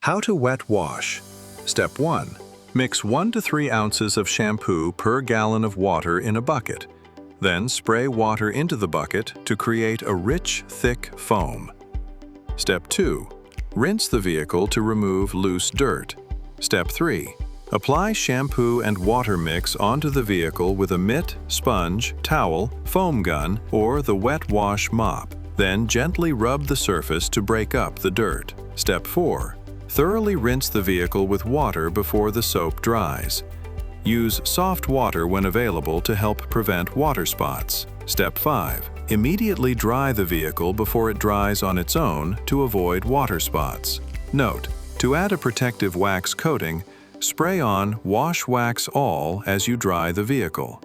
How to wet wash. Step 1. Mix 1 to 3 ounces of shampoo per gallon of water in a bucket. Then spray water into the bucket to create a rich, thick foam. Step 2. Rinse the vehicle to remove loose dirt. Step 3. Apply shampoo and water mix onto the vehicle with a mitt, sponge, towel, foam gun, or the Wet Wash Mop. Then gently rub the surface to break up the dirt. Step 4. Thoroughly rinse the vehicle with water before the soap dries. Use soft water when available to help prevent water spots. Step 5. Immediately dry the vehicle before it dries on its own to avoid water spots. Note: to add a protective wax coating, spray on Wash Wax All as you dry the vehicle.